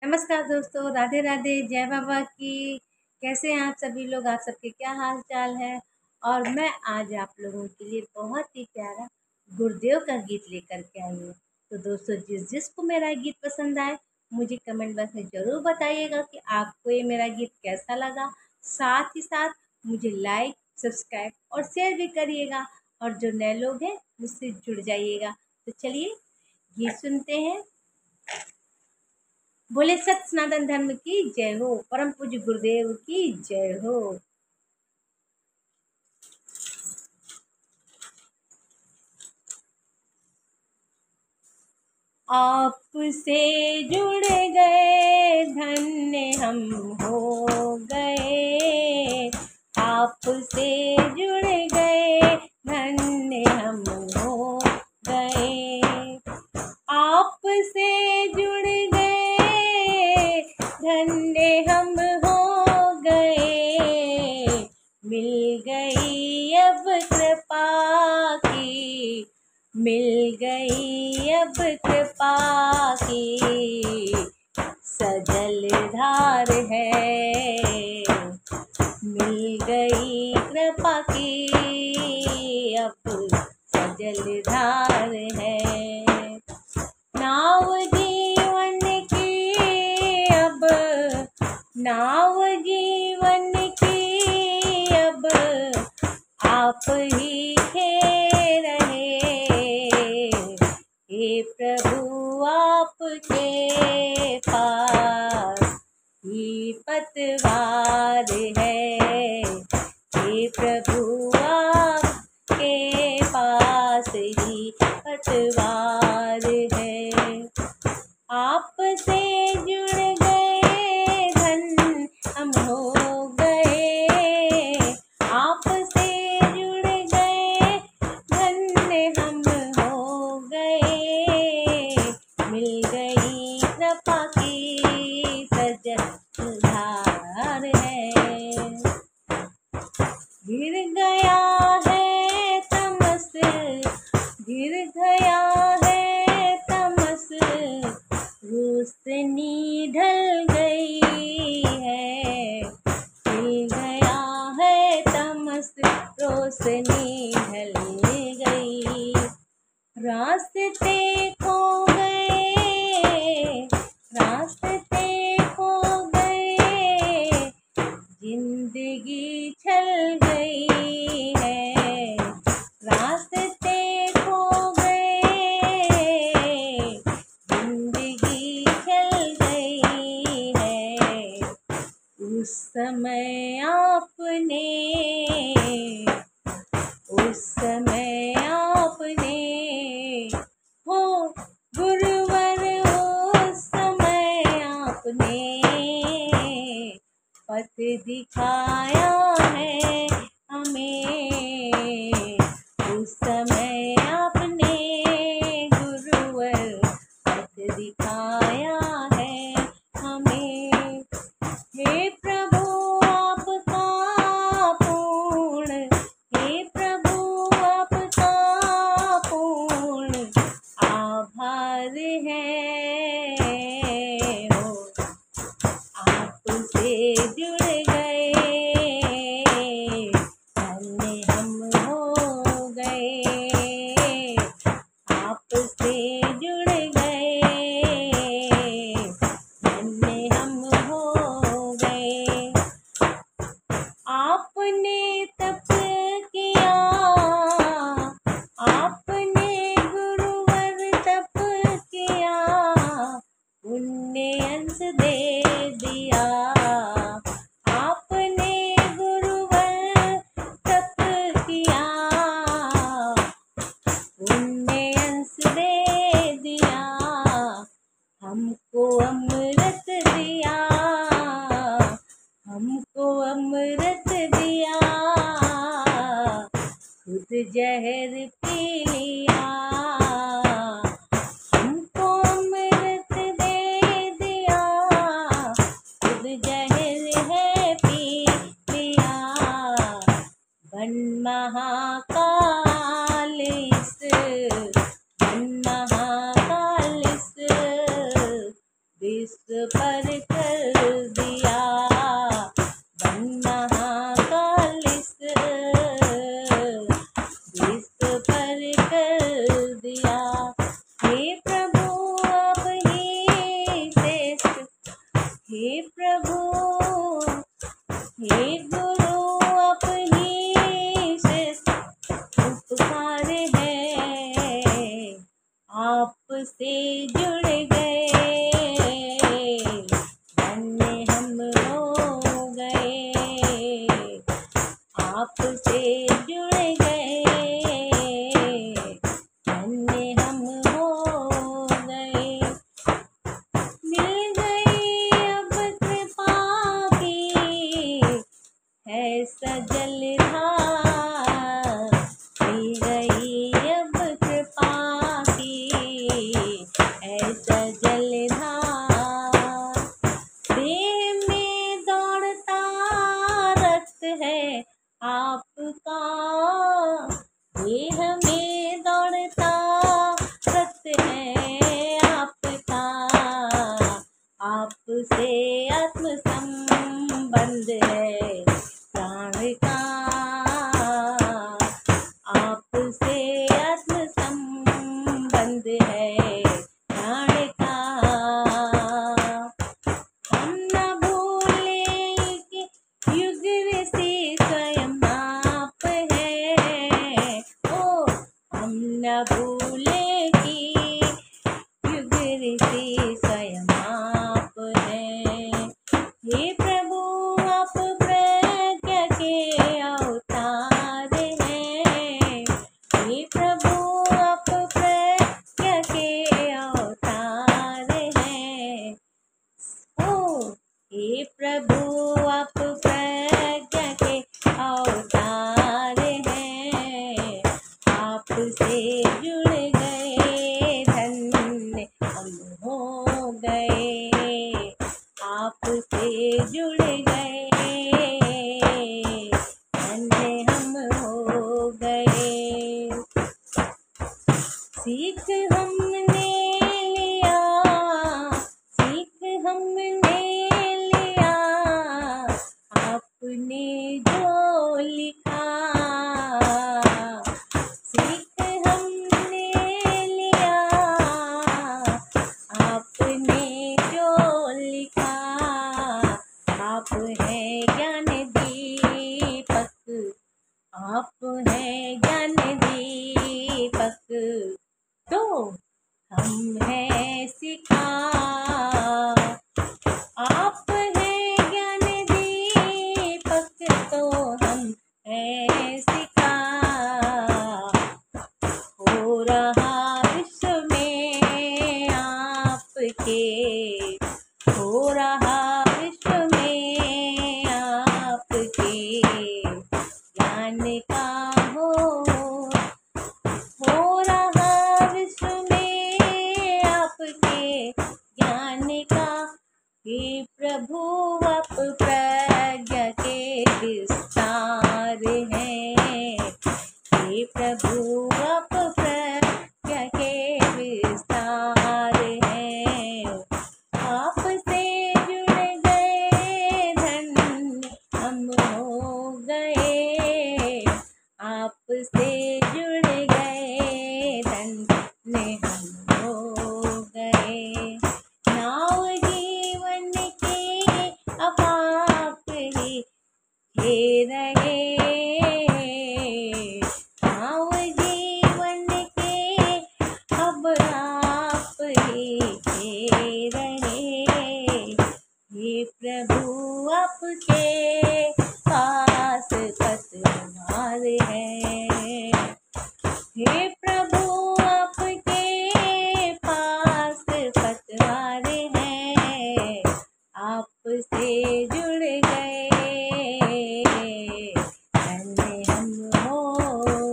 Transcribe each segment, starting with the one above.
नमस्कार दोस्तों, राधे राधे, जय बाबा की। कैसे हैं आप सभी लोग? आप सबके क्या हाल चाल है? और मैं आज आप लोगों के लिए बहुत ही प्यारा गुरुदेव का गीत लेकर के आई हूँ। तो दोस्तों, जिसको मेरा गीत पसंद आए, मुझे कमेंट बॉक्स में ज़रूर बताइएगा कि आपको ये मेरा गीत कैसा लगा। साथ ही साथ मुझे लाइक, सब्सक्राइब और शेयर भी करिएगा। और जो नए लोग हैं, मुझसे जुड़ जाइएगा। तो चलिए गीत सुनते हैं। बोले सत सनातन धर्म की जय हो, परम पूज्य गुरुदेव की जय हो। आपसे जुड़ गए धन्य हम हो गए, आपसे जुड़ गए धन्य हम हो गए, आपसे जुड़ गए धन्य हम हो गए। मिल गई अब कृपा की, मिल गई अब कृपा की सजल धार है। मिल गई कृपा की अब सजल धार है। नाव जीवन की अब, नाव जीवन की अब आप ही खे रहे। हे प्रभु आपके पास ही पतवार है, हे प्रभु आपके पास ही पतवार है। आपसे जुड़ गए धन हम हो गए, आपसे जुड़ गए धन्य हम हो गए। मिल गई कृपा की सजल धार है। घिर गया है तमस, घिर गया है तमस, रोशनी ढल गई है। मिल गया है तमस, रोशनी ढल गई। रास्ते खो गए, रास्ते खो गए, जिंदगी छल गई है। रास्ते खो गए, जिंदगी छल गई है। उस समय आपने, उस समय आपने हो गुरुवर, उस समय आपने पथ दिखाया है हमें। उस समय आपने गुरुवर पथ दिखाया है हमें। हे प्रभु आपका पूर्ण, हे प्रभु आपका पूर्ण आभार है। हो आपसे जुड़ गए धन्य हम हो गए, आपसे जुड़ गए धन्य हम हो गए। आपने तप किया, आपने गुरुवर तप किया, पुण्य अंश दे दिया। आपने गुरुवर तप किया, पुण्य अंश दे दिया। हमको अमृत दिया, हमको अमृत दिया, खुद जहर पी लिया। हमको अमृत दे दिया, खुद जहर पर कर दिया महाकाल विष पर कर दिया। हे प्रभु आप ही श्रेष्ठ, हे प्रभु हे गुरु आप ही श्रेष्ठ उपकार है, आपसे जुड़ गए धन्य हम हो गए, आपसे जुड़ गए धन्य हम हो गए। मिल गई अब कृपा की है सजल धार, मिल गई अब कृपा की है सजल धार। देह में दौड़ता रक्त है आपका, देह में दौड़ता रक्त है आपका, आपसे आत्म संबंध है प्राण का, आपसे आत्म संबंध है प्राण का। हम न भूले कि युग ऋषि स्वयं आप है, ओ हम न भूले कि युग ऋषि स्वयं आप है। हे प्रभु आप प्रज्ञा के अवतार हैं, हे प्रभु आप प्रज्ञा के अवतार हैं, ओ हे प्रभु आप प्रज्ञा के अवतार हैं, आपसे जुड़ गए धन्य हम हो गए, आपसे जुड़ गए धन्य हम हो गए। सीख हमने लिया, सीख हमने लिया आपने जो लिखा, सीख हमने लिया आपने जो लिखा। आप हैं ज्ञान दीपक, आप हैं ज्ञान दीपक, तो हम हैं शिखा। आप हैं ज्ञान दीपक, तो हम हैं शिखा। हो रहा विश्व में आपके, हो रहा विश्व में आपके ज्ञान का हो रहा विश्व में आपके ज्ञान का। हे प्रभु आप प्रज्ञा के विस्तार हैं, हे प्रभु आप प्रज्ञा के विस्तार हैं, आपसे जुड़ गए धन्य हम हो गए, आपसे जुड़ गए धन्य हम हो गए। नाव जीवन की अब आप ही हे रहे, नाव जीवन के अब आप ही हे रहे। हे प्रभु आपके पास पतवार है, हे प्रभु आपके पास पतवार है, आपसे जुड़ गए धन्य हम हो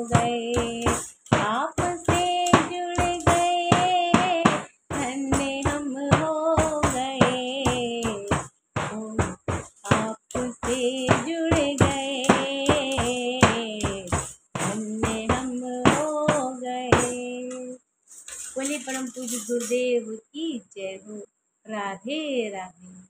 गए, आपसे जुड़ गए धन्य हम हो गए, ओ आपसे जुड़ गए धन्य हम हो गए। बोले परम पूज्य गुरुदेव की जय हो। राधे राधे।